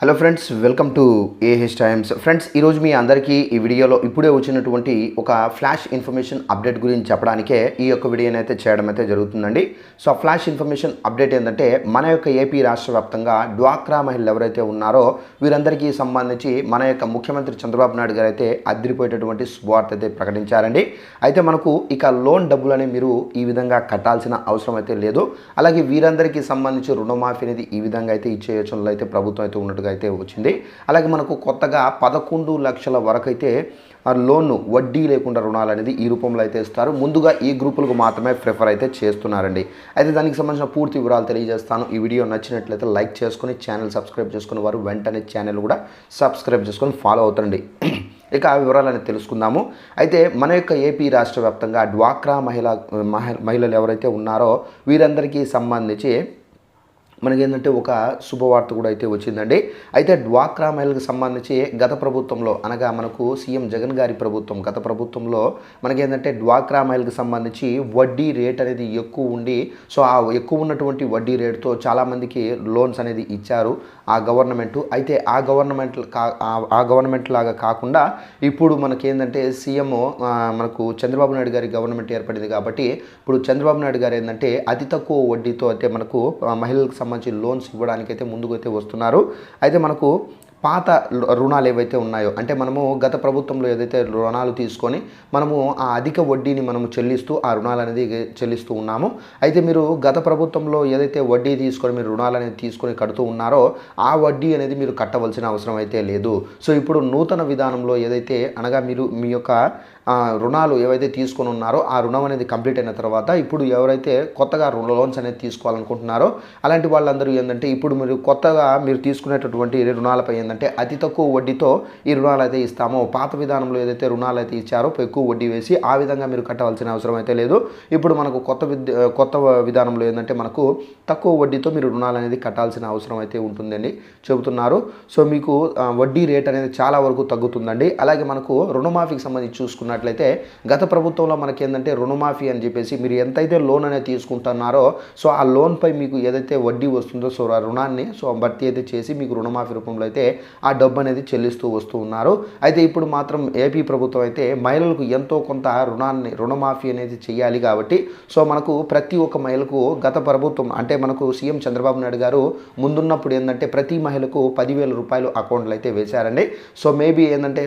Hello friends, welcome to AH times. Friends, ఈరోజు మీ అందరికీ ఈ వీడియోలో ఇప్పుడే వచ్చినటువంటి ఒక ఫ్లాష్ ఇన్ఫర్మేషన్ అప్డేట్ గురించి చెప్పడానికే ఈ యొక్క వీడియోని అయితే చేయడం అయితే జరుగుతుందండి. సో ఆ ఫ్లాష్ ఇన్ఫర్మేషన్ అప్డేట్ ఏంటంటే, మన యొక్క ఏపీ రాష్ట్ర వ్యాప్తంగా డ్వాక్రా మహిళలు ఎవరైతే ఉన్నారో వీరందరికీ సంబంధించి మన యొక్క ముఖ్యమంత్రి చంద్రబాబు నాయుడు గారు అయితే అదిరిపోయేటటువంటి శుభవార్త అయితే ప్రకటించారండి. అయితే మనకు ఇక లోన్ డబ్బులని మీరు ఈ విధంగా కట్టాల్సిన అవసరం అయితే లేదు. అలాగే వీరందరికీ సంబంధించి రుణమాఫీ అనేది ఈ విధంగా అయితే ఇచ్చే యోచనలో అయితే ప్రభుత్వం అయితే ఉన్నట్టుగా అయితే వచ్చింది. అలాగే మనకు కొత్తగా 11 లక్షల వరకు అయితే లోన్ వడ్డీ లేకుండా రుణాలు అనేది ఈ రూపంలో అయితే ఇస్తారు. ముందుగా ఈ గ్రూపులకు మాత్రమే ప్రిఫర్ అయితే చేస్తున్నారండి. అయితే దానికి సంబంధించిన పూర్తి వివరాలు తెలియజేస్తాను. ఈ వీడియో నచ్చినట్లయితే లైక్ చేసుకొని ఛానల్ సబ్స్క్రైబ్ చేసుకుని వారు వెంటనే ఛానల్ కూడా సబ్స్క్రైబ్ చేసుకొని ఫాలో అవుతారండి. ఇక ఆ వివరాలని తెలుసుకుందాము. అయితే మన యొక్క ఏపీ రాష్ట్ర వ్యాప్తంగా డ్వాక్రా మహిళలు ఎవరైతే ఉన్నారో వీరందరికీ సంబంధించి మనకేంటంటే ఒక శుభవార్త కూడా అయితే వచ్చిందండి. అయితే డ్వాక్రా మహిళలకు సంబంధించి గత ప్రభుత్వంలో అనగా మనకు సీఎం జగన్ గారి ప్రభుత్వం గత ప్రభుత్వంలో మనకేంటంటే డ్వాక్రా మహిళలకు సంబంధించి వడ్డీ రేట్ అనేది ఎక్కువ ఉండి, సో ఆ ఎక్కువ ఉన్నటువంటి వడ్డీ రేటుతో చాలామందికి లోన్స్ అనేది ఇచ్చారు ఆ గవర్నమెంటు. అయితే ఆ గవర్నమెంట్ లాగా కాకుండా ఇప్పుడు మనకేంటంటే సీఎం మనకు చంద్రబాబు నాయుడు గారి గవర్నమెంట్ ఏర్పడింది కాబట్టి ఇప్పుడు చంద్రబాబు నాయుడు గారు ఏంటంటే అతి తక్కువ వడ్డీతో అయితే మనకు మహిళలకు సంబంధించి లోన్స్ ఇవ్వడానికి అయితే ముందుకు అయితే వస్తున్నారు. అయితే మనకు పాత రుణాలు ఏవైతే ఉన్నాయో, అంటే మనము గత ప్రభుత్వంలో ఏదైతే రుణాలు తీసుకొని మనము ఆ అధిక వడ్డీని మనము చెల్లిస్తూ ఆ రుణాలు అనేది చెల్లిస్తూ ఉన్నాము. అయితే మీరు గత ప్రభుత్వంలో ఏదైతే వడ్డీ తీసుకొని మీరు రుణాలు అనేది తీసుకొని కడుతూ ఉన్నారో ఆ వడ్డీ అనేది మీరు కట్టవలసిన అవసరం అయితే లేదు. సో ఇప్పుడు నూతన విధానంలో ఏదైతే అనగా మీరు మీ యొక్క రుణాలు ఏవైతే తీసుకొని ఉన్నారో ఆ రుణం అనేది కంప్లీట్ అయిన తర్వాత ఇప్పుడు ఎవరైతే కొత్తగా లోన్స్ అనేది తీసుకోవాలనుకుంటున్నారో అలాంటి వాళ్ళందరూ ఏంటంటే ఇప్పుడు మీరు తీసుకునేటటువంటి రుణాలపై ఏంటంటే అతి తక్కువ వడ్డీతో ఈ రుణాలు అయితే ఇస్తామో, పాత విధానంలో ఏదైతే రుణాలు అయితే ఇచ్చారో ఎక్కువ వడ్డీ వేసి ఆ విధంగా మీరు కట్టవలసిన అవసరం అయితే లేదు. ఇప్పుడు మనకు కొత్త విధానంలో ఏంటంటే మనకు తక్కువ వడ్డీతో మీరు రుణాలు అనేది కట్టాల్సిన అవసరం అయితే ఉంటుందండి చెబుతున్నారు. సో మీకు వడ్డీ రేట్ అనేది చాలా వరకు తగ్గుతుందండి. అలాగే మనకు రుణమాఫీకి సంబంధించి చూసుకున్నట్లయితే గత ప్రభుత్వంలో మనకి ఏంటంటే రుణమాఫీ అని చెప్పేసి మీరు ఎంతైతే లోన్ అనేది తీసుకుంటున్నారో సో ఆ లోన్పై మీకు ఏదైతే వడ్డీ వస్తుందో సో ఆ రుణాన్ని భర్తీ అయితే చేసి మీకు రుణమాఫీ రూపంలో అయితే ఆ డబ్బు అనేది చెల్లిస్తూ వస్తూ ఉన్నారు. అయితే ఇప్పుడు మాత్రం ఏపీ ప్రభుత్వం అయితే మహిళలకు ఎంతో కొంత రుణమాఫీ అనేది చేయాలి కాబట్టి సో మనకు ప్రతి ఒక్క మహిళకు గత ప్రభుత్వం అంటే మనకు సీఎం చంద్రబాబు నాయుడు గారు ముందున్నప్పుడు ఏంటంటే ప్రతి మహిళకు 10,000 రూపాయలు అకౌంట్లో అయితే వేశారండి. సో మేబీ ఏంటంటే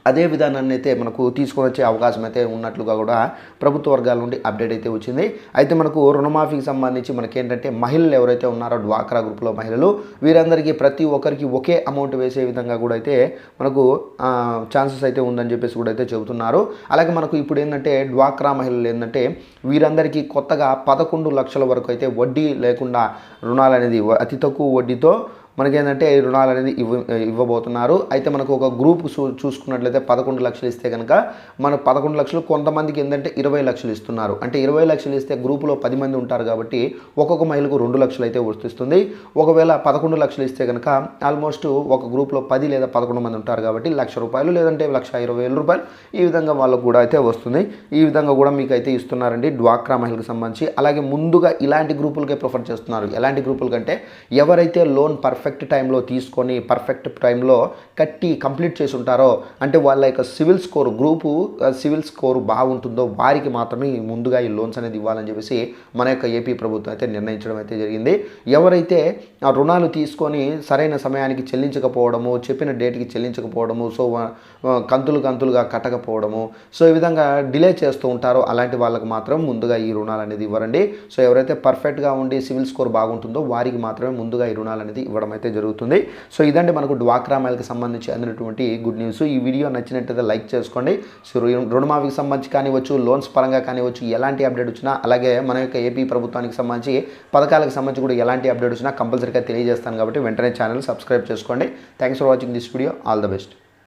అదే విధానాన్ని అయితే మనకు తీసుకొని వచ్చే అవకాశం అయితే ఉన్నట్లుగా కూడా ప్రభుత్వ వర్గాల నుండి అప్డేట్ అయితే వచ్చింది. అయితే మనకు రుణమాఫీకి సంబంధించి మనకేంటంటే మహిళలు ఎవరైతే ఉన్నారో డ్వాక్రా గ్రూప్లో మహిళలు వీరందరికీ ప్రతి ఒక్కరికి ఒకే అమౌంట్ వేసే విధంగా కూడా అయితే మనకు ఛాన్సెస్ అయితే ఉందని చెప్పేసి కూడా అయితే చెబుతున్నారు. అలాగే మనకు ఇప్పుడు ఏంటంటే డ్వాక్రా మహిళలు ఏంటంటే వీరందరికీ కొత్తగా 11 లక్షల వరకు అయితే వడ్డీ లేకుండా రుణాలు అనేది అతి తక్కువ వడ్డీతో మనకేంటంటే రుణాలు అనేది ఇవ్వబోతున్నారు. అయితే మనకు ఒక గ్రూప్ చూసుకున్నట్లయితే 11 లక్షలు ఇస్తే కనుక మన 11 లక్షలు కొంతమందికి ఏంటంటే 20 లక్షలు ఇస్తున్నారు. అంటే 20 లక్షలు ఇస్తే గ్రూపులో 10 మంది ఉంటారు కాబట్టి ఒక్కొక్క మహిళకు 2 లక్షలు అయితే వస్తుంది. ఒకవేళ 11 లక్షలు ఇస్తే కనుక ఆల్మోస్ట్ ఒక గ్రూప్లో 10 లేదా 11 మంది ఉంటారు కాబట్టి ₹1,00,000 లేదంటే ₹1,20,000 ఈ విధంగా వాళ్ళకు కూడా అయితే వస్తుంది. ఈ విధంగా కూడా మీకు అయితే ఇస్తున్నారండి డ్వాక్రా మహిళలకు సంబంధించి. అలాగే ముందుగా ఇలాంటి గ్రూపులకే ప్రిఫర్ చేస్తున్నారు. ఎలాంటి గ్రూపుల కంటే ఎవరైతే లోన్ పర్ఫెక్ట్ టైంలో తీసుకొని పర్ఫెక్ట్ టైంలో కట్టి కంప్లీట్ చేసి ఉంటారో అంటే వాళ్ళ యొక్క సివిల్ స్కోరు బాగుంటుందో వారికి మాత్రమే ముందుగా ఈ లోన్స్ అనేది ఇవ్వాలని చెప్పేసి మన యొక్క ఏపీ ప్రభుత్వం అయితే నిర్ణయించడం అయితే జరిగింది. ఎవరైతే ఆ రుణాలు తీసుకొని సరైన సమయానికి చెల్లించకపోవడము, చెప్పిన డేట్కి చెల్లించకపోవడము, సో కంతులుగా కట్టకపోవడము, సో ఈ విధంగా డిలే చేస్తూ ఉంటారో అలాంటి వాళ్ళకి మాత్రం ముందుగా ఈ రుణాలు అనేది ఇవ్వరండి. సో ఎవరైతే పర్ఫెక్ట్గా ఉండి సివిల్ స్కోర్ బాగుంటుందో వారికి మాత్రమే ముందుగా ఈ రుణాలు అనేది ఇవ్వడం అయితే జరుగుతుంది. సో ఇదండి మనకు డ్వాక్రా మహిళలకు సంబంధించి అందినటువంటి గుడ్ న్యూస్. ఈ వీడియో నచ్చినట్లయితే లైక్ చేసుకోండి. సో రుణమాఫీకి సంబంధించి కానివచ్చు, లోన్స్ పరంగా కానివచ్చు, ఎలాంటి అప్డేట్ వచ్చినా అలాగే మన యొక్క ఏపీ ప్రభుత్వానికి సంబంధించి పథకాలకు సంబంధించి కూడా ఎలాంటి అప్డేట్ వచ్చినా కంపల్సరీగా తెలియజేస్తాను కాబట్టి వెంటనే ఛానల్ సబ్స్క్రైబ్ చేసుకోండి. Thanks for watching this video. All the best.